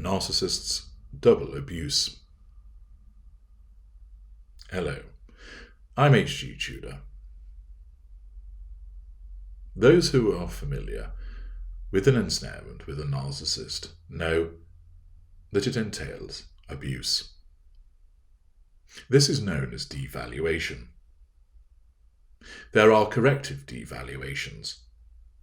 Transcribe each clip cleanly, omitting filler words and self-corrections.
narcissist's double abuse. Hello, I'm H.G. Tudor. Those who are familiar with an ensnarement with a narcissist know that it entails abuse. This is known as devaluation. There are corrective devaluations,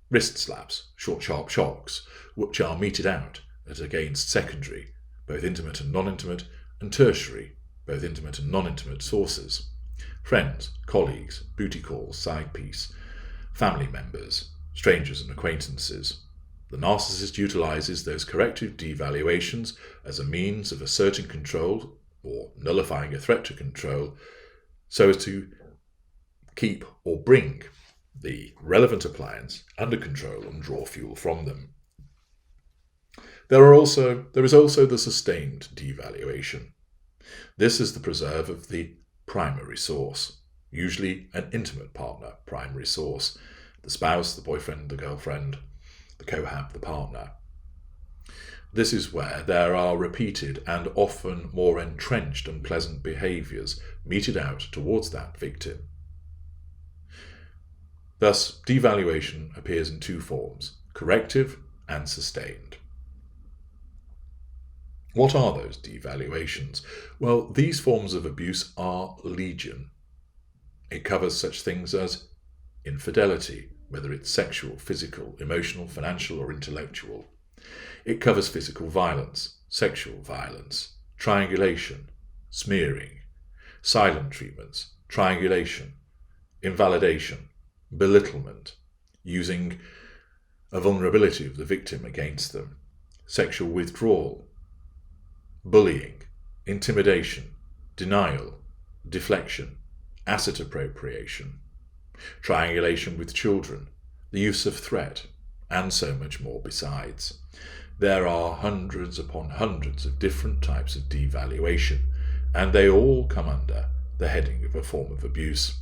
wrist slaps, short sharp shocks, which are meted out against secondary, both intimate and non-intimate, and tertiary, both intimate and non-intimate sources, friends, colleagues, booty calls, side piece, family members, strangers and acquaintances. The narcissist utilizes those corrective devaluations as a means of asserting control or nullifying a threat to control so as to keep or bring the relevant appliance under control and draw fuel from them. There is also the sustained devaluation. This is the preserve of the primary source, usually an intimate partner primary source, the spouse, the boyfriend, the girlfriend, the cohab, the partner. This is where there are repeated and often more entrenched unpleasant behaviours meted out towards that victim. Thus, devaluation appears in two forms, corrective and sustained. What are those devaluations? Well, these forms of abuse are legion. It covers such things as infidelity, whether it's sexual, physical, emotional, financial, or intellectual. It covers physical violence, sexual violence, triangulation, smearing, silent treatments, triangulation, invalidation, belittlement, using a vulnerability of the victim against them, sexual withdrawal, bullying, intimidation, denial, deflection, asset appropriation, triangulation with children, the use of threat, and so much more besides. There are hundreds upon hundreds of different types of devaluation, and they all come under the heading of a form of abuse,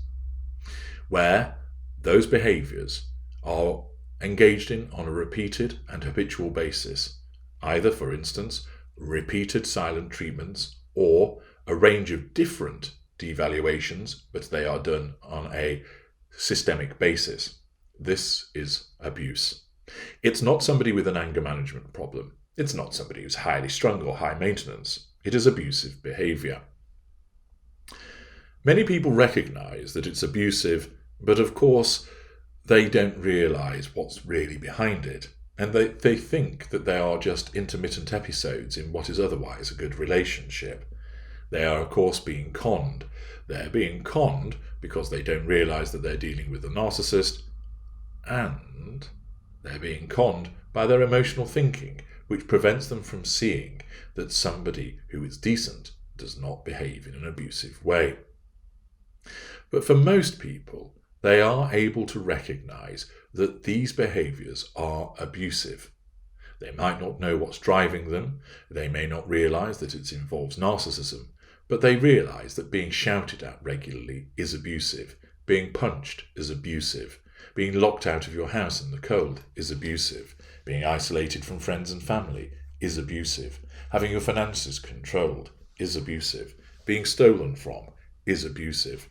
where those behaviours are engaged in on a repeated and habitual basis, either, for instance, repeated silent treatments or a range of different devaluations, but they are done on a systemic basis. This is abuse. It's not somebody with an anger management problem. It's not somebody who's highly strung or high maintenance. It is abusive behaviour. Many people recognise that it's abusive, but of course they don't realise what's really behind it. And they think that they are just intermittent episodes in what is otherwise a good relationship. They are, of course, being conned. They're being conned because they don't realise that they're dealing with a narcissist, and they're being conned by their emotional thinking, which prevents them from seeing that somebody who is decent does not behave in an abusive way. But for most people, they are able to recognise that these behaviours are abusive. They might not know what's driving them, they may not realise that it involves narcissism, but they realise that being shouted at regularly is abusive, being punched is abusive, being locked out of your house in the cold is abusive, being isolated from friends and family is abusive, having your finances controlled is abusive, being stolen from is abusive,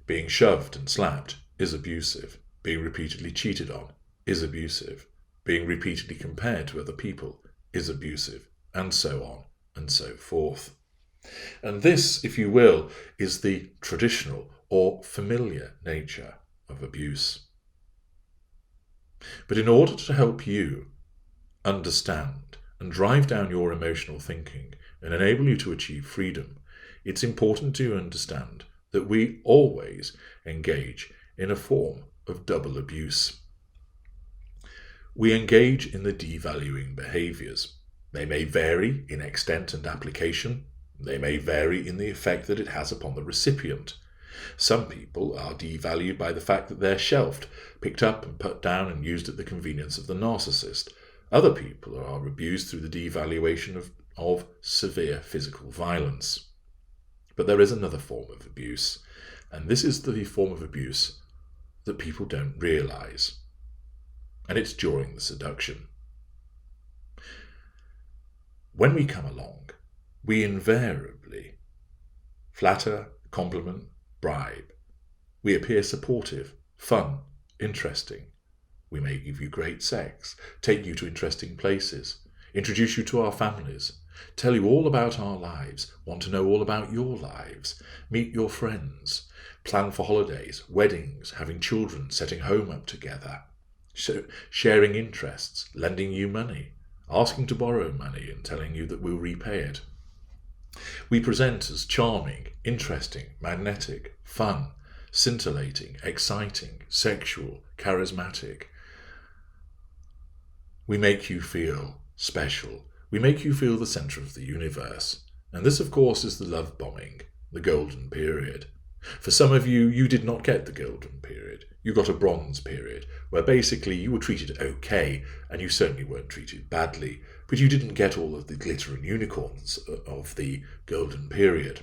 being shoved and slapped is abusive, being repeatedly cheated on is abusive, being repeatedly compared to other people is abusive, and so on and so forth. And this, if you will, is the traditional or familiar nature of abuse. But in order to help you understand and drive down your emotional thinking and enable you to achieve freedom, it's important to understand that we always engage in a form of double abuse. We engage in the devaluing behaviours. They may vary in extent and application. They may vary in the effect that it has upon the recipient. Some people are devalued by the fact that they're shelved, picked up and put down and used at the convenience of the narcissist. Other people are abused through the devaluation of severe physical violence. But there is another form of abuse, and this is the form of abuse that people don't realise, and it's during the seduction. When we come along, we invariably flatter, compliment, bribe. We appear supportive, fun, interesting. We may give you great sex, take you to interesting places, introduce you to our families, tell you all about our lives, want to know all about your lives, meet your friends, plan for holidays, weddings, having children, setting home up together, sharing interests, lending you money, asking to borrow money and telling you that we'll repay it. We present as charming, interesting, magnetic, fun, scintillating, exciting, sexual, charismatic. We make you feel special. We make you feel the centre of the universe. And this, of course, is the love bombing, the golden period. For some of you, you did not get the golden period. You got a bronze period, where basically you were treated okay, and you certainly weren't treated badly, but you didn't get all of the glitter and unicorns of the golden period.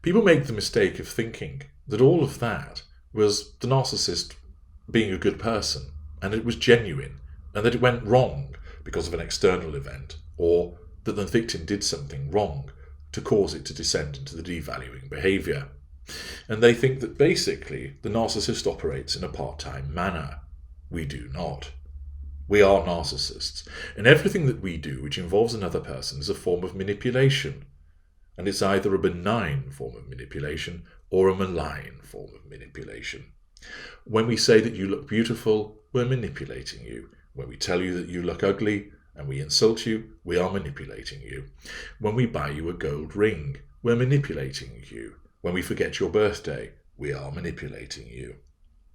People make the mistake of thinking that all of that was the narcissist being a good person, and it was genuine, and that it went wrong because of an external event, or that the victim did something wrong to cause it to descend into the devaluing behaviour. And they think that basically the narcissist operates in a part-time manner. We do not. We are narcissists, and everything that we do which involves another person is a form of manipulation. And it's either a benign form of manipulation or a malign form of manipulation. When we say that you look beautiful, we're manipulating you. When we tell you that you look ugly and we insult you, we are manipulating you. When we buy you a gold ring, we're manipulating you. When we forget your birthday, we are manipulating you.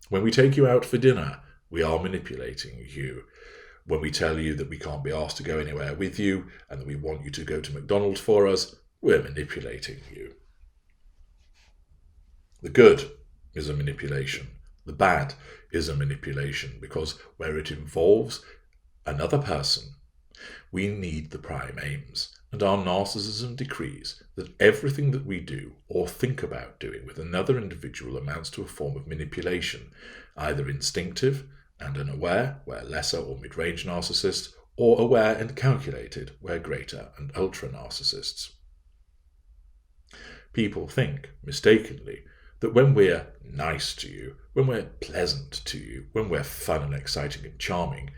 When we take you out for dinner, we are manipulating you. When we tell you that we can't be asked to go anywhere with you and that we want you to go to McDonald's for us, we're manipulating you. The good is a manipulation. The bad is a manipulation, because where it involves another person, we need the prime aims, and our narcissism decrees that everything that we do or think about doing with another individual amounts to a form of manipulation, either instinctive and unaware, where lesser or mid-range narcissists, or aware and calculated, where greater and ultra-narcissists. People think, mistakenly, that when we're nice to you, when we're pleasant to you, when we're fun and exciting and charming,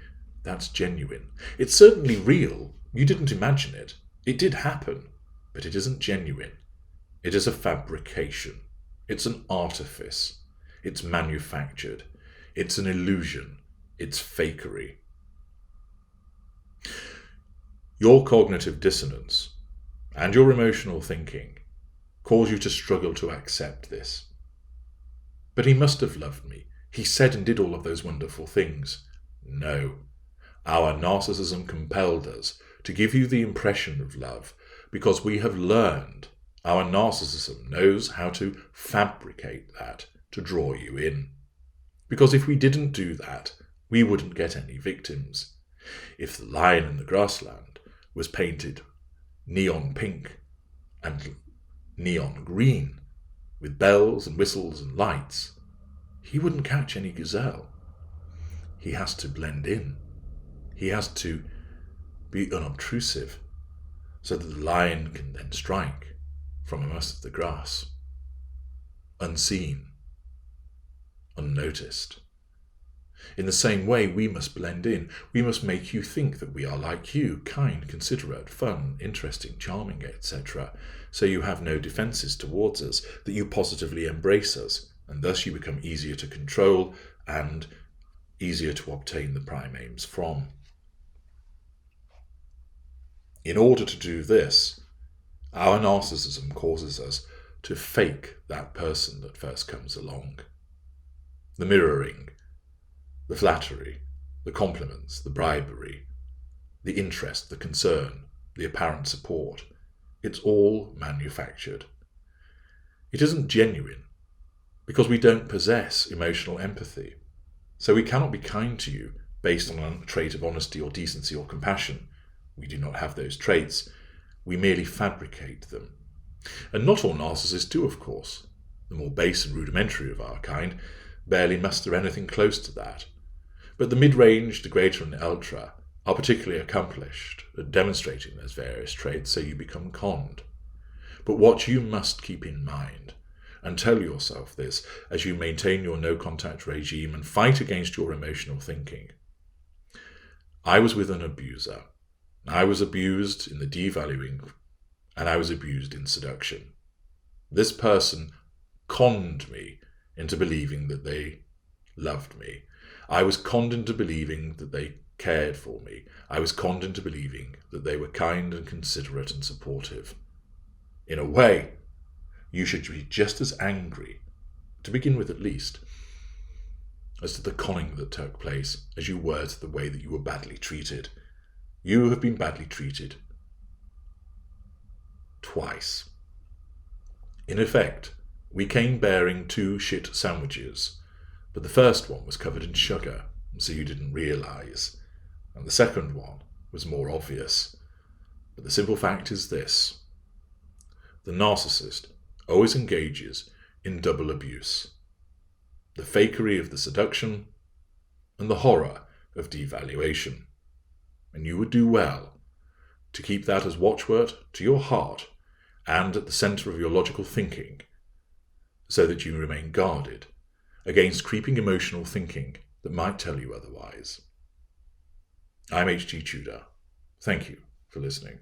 that's genuine. It's certainly real. You didn't imagine it. It did happen, but it isn't genuine. It is a fabrication. It's an artifice. It's manufactured. It's an illusion. It's fakery. Your cognitive dissonance and your emotional thinking cause you to struggle to accept this. But he must have loved me. He said and did all of those wonderful things. No. Our narcissism compelled us to give you the impression of love because we have learned. Our narcissism knows how to fabricate that to draw you in. Because if we didn't do that, we wouldn't get any victims. If the lion in the grassland was painted neon pink and neon green, with bells and whistles and lights, he wouldn't catch any gazelle. He has to blend in. He has to be unobtrusive so that the lion can then strike from amongst the grass, unseen, unnoticed. In the same way, we must blend in. We must make you think that we are like you, kind, considerate, fun, interesting, charming, etc., so you have no defences towards us, that you positively embrace us, and thus you become easier to control and easier to obtain the prime aims from. In order to do this, our narcissism causes us to fake that person that first comes along. The mirroring, the flattery, the compliments, the bribery, the interest, the concern, the apparent support, it's all manufactured. It isn't genuine because we don't possess emotional empathy. So we cannot be kind to you based on a trait of honesty or decency or compassion. We do not have those traits. We merely fabricate them. And not all narcissists do, of course. The more base and rudimentary of our kind barely muster anything close to that. But the mid-range, the greater and the ultra, are particularly accomplished at demonstrating those various traits, so you become conned. But what you must keep in mind, and tell yourself this as you maintain your no-contact regime and fight against your emotional thinking. I was with an abuser. I was abused in the devaluing, and I was abused in seduction. This person conned me into believing that they loved me. I was conned into believing that they cared for me. I was conned into believing that they were kind and considerate and supportive. In a way, you should be just as angry, to begin with at least, as to the conning that took place as you were to the way that you were badly treated. You have been badly treated twice. In effect, we came bearing 2 shit sandwiches, but the first one was covered in sugar, so you didn't realise, and the second one was more obvious. But the simple fact is this: the narcissist always engages in double abuse. The fakery of the seduction and the horror of devaluation. And you would do well to keep that as watchword to your heart and at the centre of your logical thinking, so that you remain guarded against creeping emotional thinking that might tell you otherwise. I'm H.G. Tudor. Thank you for listening.